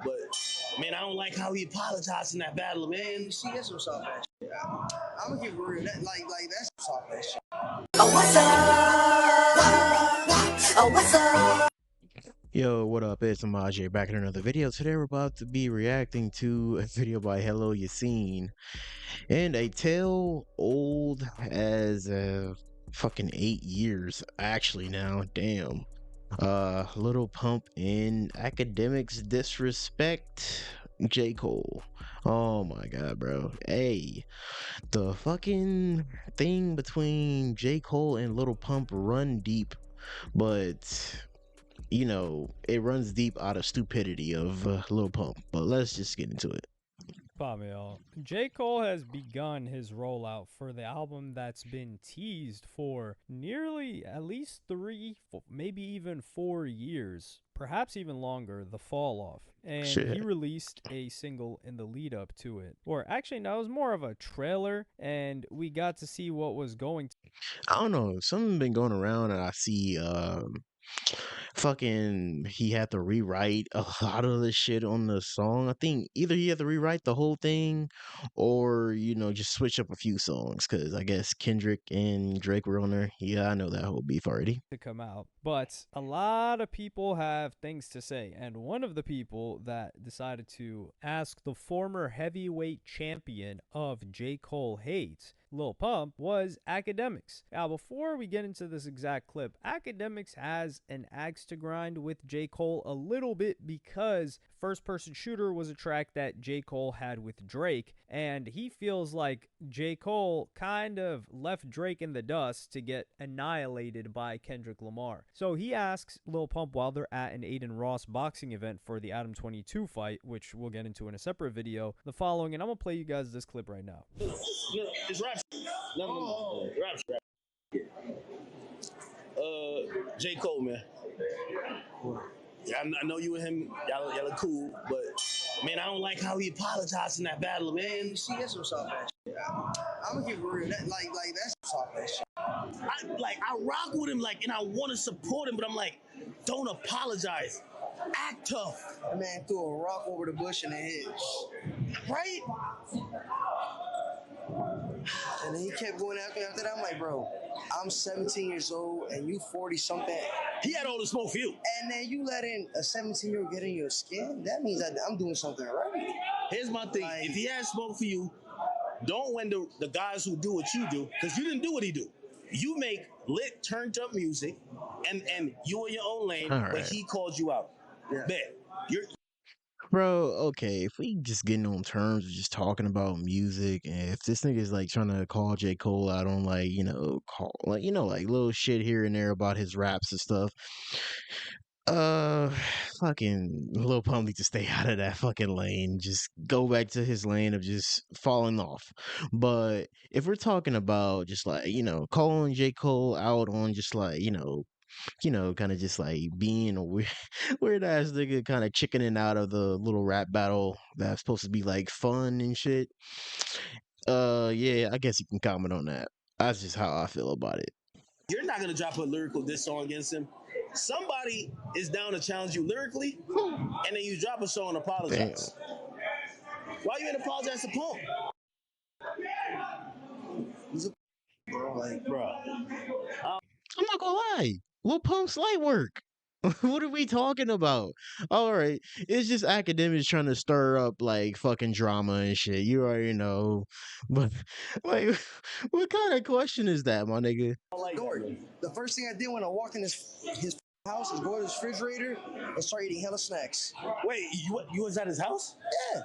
But man, I don't like how he apologized in that battle, man. See, that's some soft ass shit. I'm gonna keep it real. That, like that's some soft ass shit. Oh, what's up? Oh, what's up? Yo, what up? It's Amaj back in another video. Today we're about to be reacting to a video by Hello Yassine and a tale old as fucking 8 years actually now. Damn. Lil Pump and Akademiks disrespect J. Cole. Oh my god, bro. Hey, the fucking thing between J. Cole and Lil Pump run deep, but you know, it runs deep out of stupidity of Lil Pump. But let's just get into it. Y'all. J. Cole has begun his rollout for the album that's been teased for nearly at least 3, maybe even 4 years, perhaps even longer, The Fall Off. And he released a single in the lead up to it. Or actually, no, it was more of a trailer, and we got to see what was going to. I don't know, something been going around and I see fucking he had to rewrite a lot of the shit on the song. I think either he had to rewrite the whole thing or, you know, just switch up a few songs, because I guess Kendrick and Drake were on there. Yeah, I know that whole beef already. To come out, but a lot of people have things to say, and one of the people that decided to ask the former heavyweight champion of J. Cole hates, Lil Pump, was Akademiks. Now, before we get into this exact clip, Akademiks has an axe to grind with J. Cole a little bit because First Person Shooter was a track that J. Cole had with Drake, and he feels like J. Cole kind of left Drake in the dust to get annihilated by Kendrick Lamar. So he asks Lil Pump while they're at an Aiden Ross boxing event for the Adam 22 fight, which we'll get into in a separate video, the following, and I'm gonna play you guys this clip right now. It's rap. No. Rap. J. Cole, man. Yeah, I know you and him, y'all are cool, but man, I don't like how he apologized in that battle, man. See, that's some soft ass shit. I'm gonna keep it real. That, like that's some soft ass shit. I rock with him, and I want to support him, but I'm like, don't apologize. Act tough. That man threw a rock over the bush in the hedge. Right? And then he kept going after that. I'm like, bro, I'm 17 years old and you 40 something. He had all the smoke for you. And then you letting a 17-year-old get in your skin? That means that I'm doing something right. Here's my thing. If he had smoke for you, don't win the guys who do what you do, because you didn't do what he do. You make lit, turned up music, and you in your own lane, but he called you out. Yeah. Bet. Bro, okay, if we just getting on terms of just talking about music, and if this nigga is like trying to call J. Cole out on like, you know, like little shit here and there about his raps and stuff, fucking Lil Pump needs to stay out of that fucking lane. Just go back to his lane of just falling off. But if we're talking about just like, you know, calling J. Cole out on just like, you know, kind of just like being a weird ass nigga, kind of chickening out of the little rap battle that's supposed to be like fun and shit. Yeah, I guess you can comment on that. That's just how I feel about it. You're not gonna drop a lyrical diss song against him. Somebody is down to challenge you lyrically, and then you drop a song and apologize. Damn. Why you ain't apologize to Pump? He's a bro. I'm not gonna lie. Lil Pump's light work. What are we talking about? All right, it's just Akademiks trying to stir up like fucking drama and shit. You already know, but like, what kind of question is that, my nigga? The first thing I did when I walked in his house is go to his refrigerator and start eating hella snacks. Wait, you was at his house? Yeah.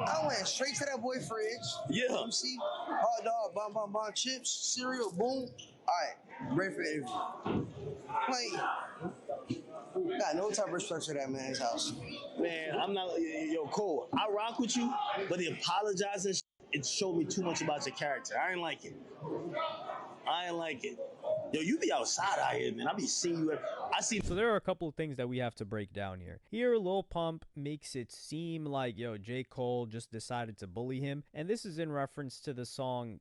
I went straight to that boy fridge. Yeah. You see, hot dog, bomb, chips, cereal, boom. All right, ready for interview. Like, got no type of respect for that man's house. Man, I'm not, yo, Cole, I rock with you, but the apologizing, it showed me too much about your character. I ain't like it. Yo, you be outside out here, man. I be seeing you. I see. So there are a couple of things that we have to break down here. Here, Lil Pump makes it seem like, J. Cole just decided to bully him. And this is in reference to the song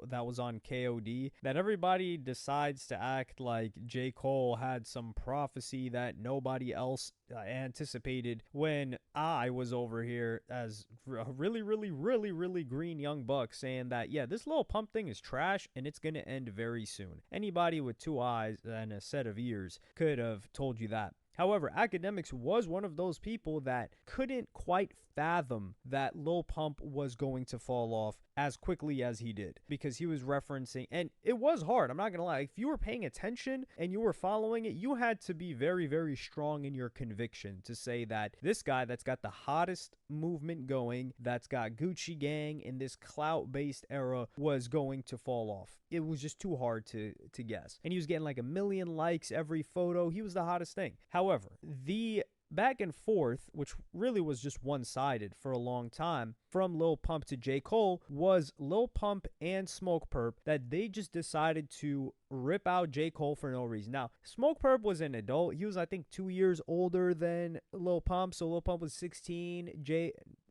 that was on KOD, that everybody decides to act like J. Cole had some prophecy that nobody else anticipated, when I was over here as a really green young buck saying that, yeah, this Lil Pump thing is trash and it's going to end very soon. Anybody with two eyes and a set of ears could have told you that. However, Akademiks was one of those people that couldn't quite fathom that Lil Pump was going to fall off as quickly as he did, because he was referencing, and it was hard, I'm not going to lie. If you were paying attention and you were following it, you had to be very strong in your conviction to say that this guy that's got the hottest movement going, that's got Gucci Gang in this clout-based era, was going to fall off. It was just too hard to guess. And he was getting like 1 million likes every photo. He was the hottest thing. However, the back and forth, which really was just one-sided for a long time, from Lil Pump to J. Cole, was Lil Pump and Smoke Perp, that they just decided to rip out J. Cole for no reason. Now, Smoke Perp was an adult. He was, I think, 2 years older than Lil Pump, so Lil Pump was 16.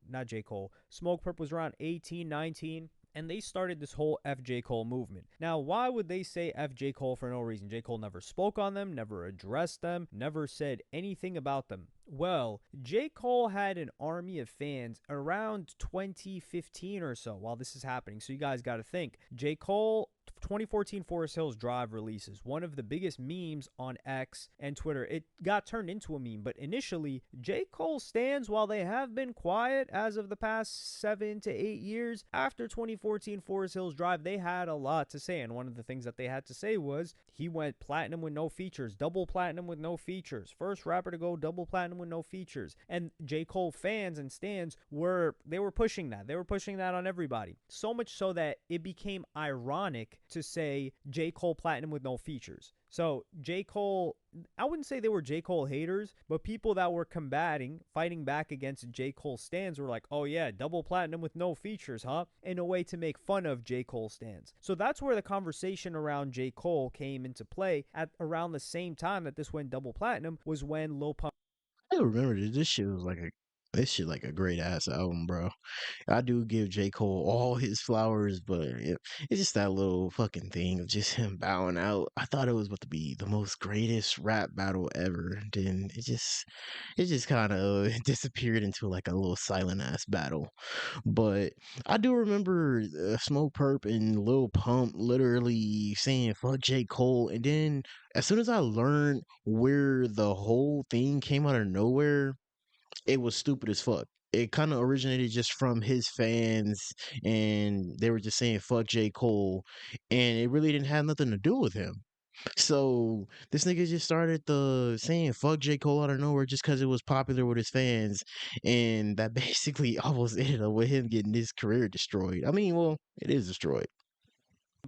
Not J. Cole. Smoke Perp was around 18, 19. And they started this whole F. J. Cole movement. Now, why would they say F. J. Cole for no reason? J. Cole never spoke on them, never addressed them, never said anything about them. Well, J. Cole had an army of fans around 2015 or so while this is happening. So you guys got to think. J. Cole, 2014 Forest Hills Drive releases, one of the biggest memes on X and Twitter. It got turned into a meme, but initially, J. Cole stands, while they have been quiet as of the past 7 to 8 years, after 2014 Forest Hills Drive, they had a lot to say. And one of the things that they had to say was he went platinum with no features, double platinum with no features, first rapper to go double platinum with no features. And J. Cole fans and stans were pushing that. They were pushing that on everybody. So much so that it became ironic to say J. Cole platinum with no features. So J. Cole, I wouldn't say they were J. Cole haters, but people that were fighting back against J. Cole stans were like, oh yeah, double platinum with no features, huh? In a way to make fun of J. Cole stans. So that's where the conversation around J. Cole came into play at around the same time that this went double platinum, was when Lil Pump. I remember this shit was like a great ass album, bro. I do give J. Cole all his flowers, but it's just that little fucking thing of just him bowing out. I thought it was about to be the most greatest rap battle ever. Then it just kind of disappeared into like a little silent ass battle. But I do remember Smoke Perp and Lil Pump literally saying "fuck J. Cole," and then as soon as I learned where the whole thing came out of nowhere, it was stupid as fuck. It kind of originated just from his fans, and they were just saying "fuck J. Cole," and it really didn't have nothing to do with him. So this nigga just started the saying "fuck J. Cole" out of nowhere just because it was popular with his fans, and that basically almost ended up with him getting his career destroyed. I mean, well, it is destroyed.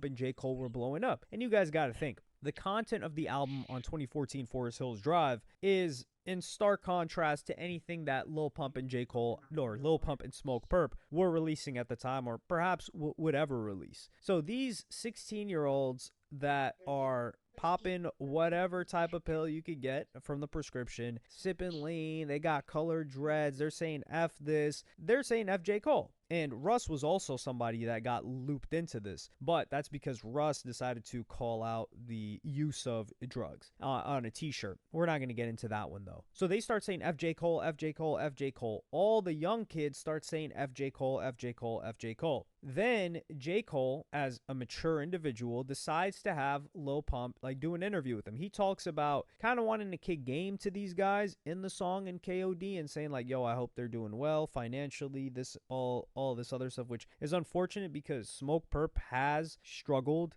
and J. Cole were blowing up. And you guys got to think, the content of the album on 2014 Forest Hills Drive is in stark contrast to anything that Lil Pump and J. Cole, or Lil Pump and Smoke Perp, were releasing at the time, or perhaps would ever release. So these 16-year-olds that are popping whatever type of pill you could get from the prescription, sipping lean, they got colored dreads, they're saying F this, they're saying F J. Cole. And Russ was also somebody that got looped into this, but that's because Russ decided to call out the use of drugs on a t-shirt. We're not going to get into that one though. So they start saying F J. Cole, F J. Cole, F J. Cole. All the young kids start saying F J. Cole, F J. Cole, F J. Cole. Then J. Cole, as a mature individual, decides to have Lil Pump do an interview with him. He talks about kind of wanting to kick game to these guys in the song in KOD and saying yo, I hope they're doing well financially, this all this other stuff, which is unfortunate because Smoke Perp has struggled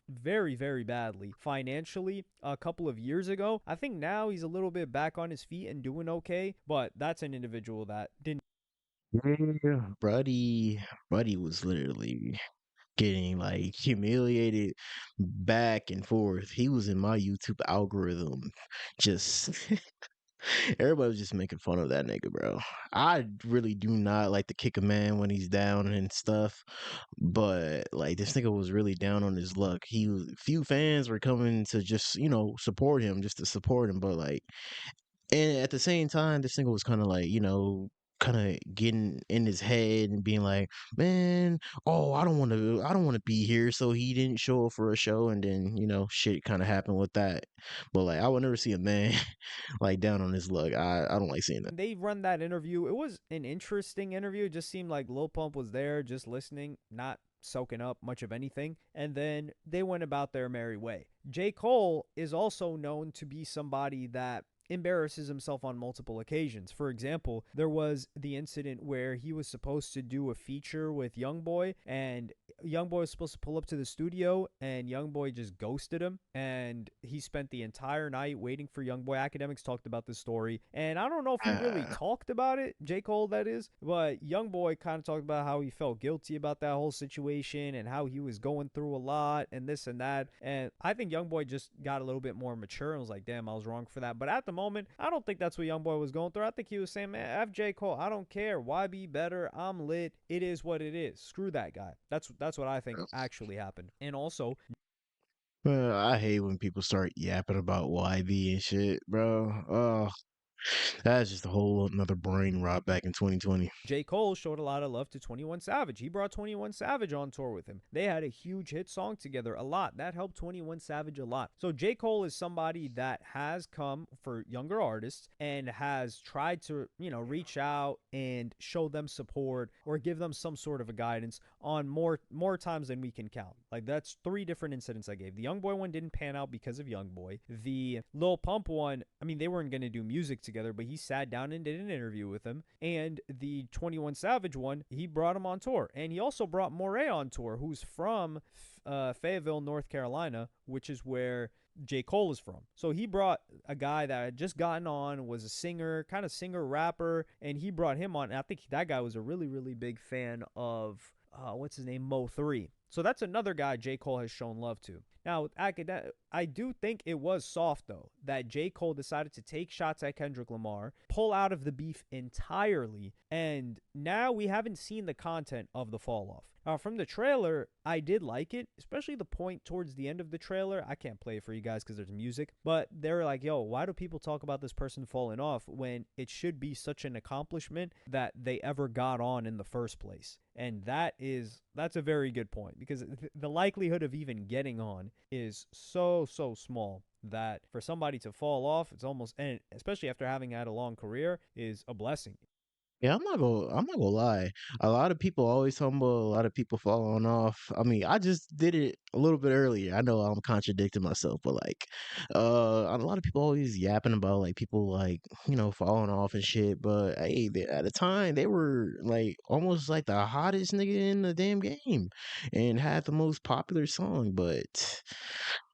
very badly financially a couple of years ago. I think now he's a little bit back on his feet and doing okay, but that's an individual that didn't. Yeah, Buddy was literally getting humiliated back and forth. He was in my YouTube algorithm, just Everybody was just making fun of that nigga, bro. I really do not like to kick a man when he's down and stuff, but like this nigga was really down on his luck. Few fans were coming to just support him, just to support him, but like, and at the same time, this nigga was kind of like kind of getting in his head and being like, man, oh, I don't want to be here. So he didn't show up for a show, and then shit kind of happened with that. But like, I would never see a man like down on his luck. I don't like seeing that. They run that interview. It was an interesting interview. It just seemed like Lil Pump was there just listening, not soaking up much of anything, and then they went about their merry way. J. Cole is also known to be somebody that embarrasses himself on multiple occasions. For example, there was the incident where he was supposed to do a feature with Youngboy, and Youngboy was supposed to pull up to the studio, and Youngboy just ghosted him, and he spent the entire night waiting for Youngboy. Akademiks talked about this story, and I don't know if he really talked about it, J. Cole that is, but Youngboy kind of talked about how he felt guilty about that whole situation and how he was going through a lot and this and that, and I think Youngboy just got a little bit more mature and was like, damn, I was wrong for that. But at the moment, I don't think that's what Youngboy was going through. I think he was saying, man, F J. Cole, I don't care. Why be better? I'm lit. It is what it is. Screw that guy. That's what I think actually happened. And also, I hate when people start yapping about YB and shit, bro. Oh, that's just a whole another brain rot back in 2020. J. Cole showed a lot of love to 21 Savage. He brought 21 Savage on tour with him. They had a huge hit song together, a lot. That helped 21 Savage a lot. So J. Cole is somebody that has come for younger artists and has tried to, reach out and show them support or give them some sort of a guidance on more times than we can count. Like, that's 3 different incidents I gave. The Youngboy one didn't pan out because of Youngboy. The Lil Pump one, I mean, they weren't going to do music together, but he sat down and did an interview with him. And the 21 Savage one, he brought him on tour. And he also brought Moray on tour, who's from Fayetteville, North Carolina, which is where J. Cole is from. So he brought a guy that had just gotten on, was a singer, kind of singer-rapper, and he brought him on. And I think that guy was a really, really big fan of, what's his name, Mo3. So that's another guy J. Cole has shown love to. Now, I do think it was soft, though, that J. Cole decided to take shots at Kendrick Lamar, pull out of the beef entirely, and now we haven't seen the content of the fall-off. From the trailer, I did like it, especially the point towards the end of the trailer. I can't play it for you guys because there's music, but they were like, yo, why do people talk about this person falling off when it should be such an accomplishment that they ever got on in the first place? And that's a very good point, because the likelihood of even getting on is so small that for somebody to fall off, it's almost, and especially after having had a long career, is a blessing. Yeah, I'm not gonna lie. A lot of people always talking about a lot of people falling off. I mean, I just did it a little bit earlier. I know I'm contradicting myself, but like, a lot of people always yapping about like people like falling off and shit. But hey, at the time they were like almost like the hottest nigga in the damn game, and had the most popular song. But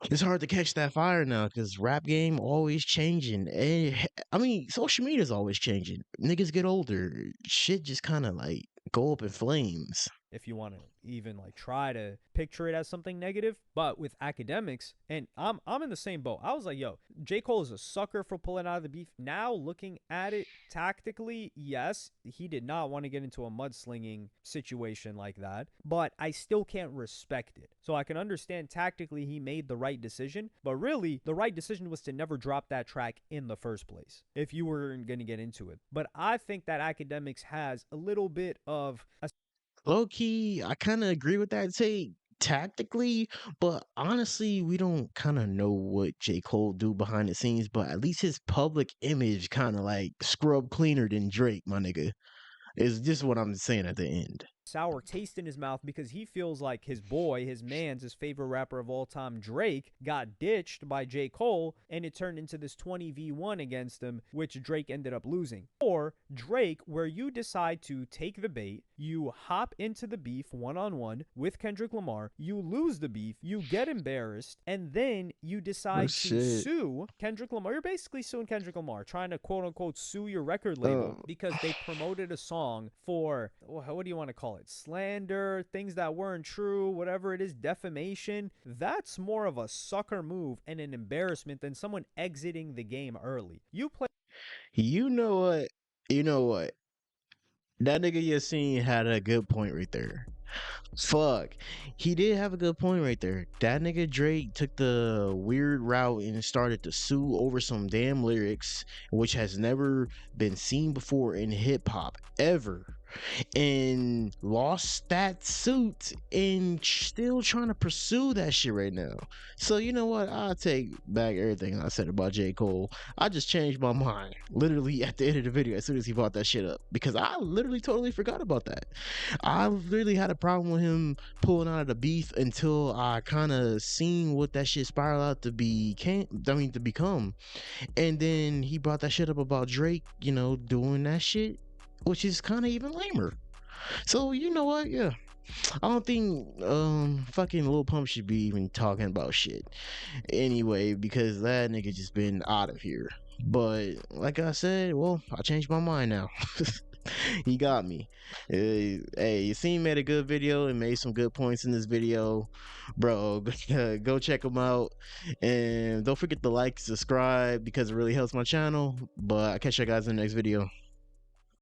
it's hard to catch that fire now because rap game always changing. And I mean, social media is always changing. Niggas get older, shit just kind of like go up in flames. If you want to even like try to picture it as something negative. But with Akademiks, and I'm in the same boat. I was like, yo, J. Cole is a sucker for pulling out of the beef. Now looking at it tactically, yes, he did not want to get into a mudslinging situation like that, but I still can't respect it. So I can understand tactically he made the right decision, but really the right decision was to never drop that track in the first place if you were going to get into it. But I think that Akademiks has a little bit of a Low key, I kind of agree with that. Say tactically, but honestly, we don't kind of know what J. Cole do behind the scenes. But at least his public image kind of like scrub cleaner than Drake, my nigga. Is just what I'm saying at the end. sour taste in his mouth because he feels like his boy, his favorite rapper of all time, Drake, got ditched by J. Cole, and it turned into this 20v1 against him, which Drake ended up losing. Or Drake, where you decide to take the bait, you hop into the beef one-on-one with Kendrick Lamar, you lose the beef, you get embarrassed, and then you decide to sue Kendrick Lamar. You're basically suing Kendrick Lamar, trying to quote-unquote sue your record label because they promoted a song for, what do you want to call it? Slander, things that weren't true, whatever it is, defamation. That's more of a sucker move and an embarrassment than someone exiting the game early. You play You know what? You know what? That nigga Yassine had a good point right there. Fuck. He did have a good point right there. That nigga Drake took the weird route and started to sue over some damn lyrics, which has never been seen before in hip hop ever, and lost that suit and still trying to pursue that shit right now. So you know what? I'll take back everything I said about J. Cole. I just changed my mind literally at the end of the video as soon as he brought that shit up, because I literally totally forgot about that. I literally had a problem with him pulling out of the beef until I kind of seen what that shit spiraled out to to become. And then he brought that shit up about Drake, doing that shit, which is kind of even lamer. So you know what? Yeah, I don't think fucking Lil Pump should be even talking about shit anyway, because that nigga just been out of here. But like I said, well, I changed my mind now. He got me. Hey, you seen made a good video and made some good points in this video, bro. Go check him out, and don't forget to like, subscribe, because it really helps my channel. But I'll catch you guys in the next video.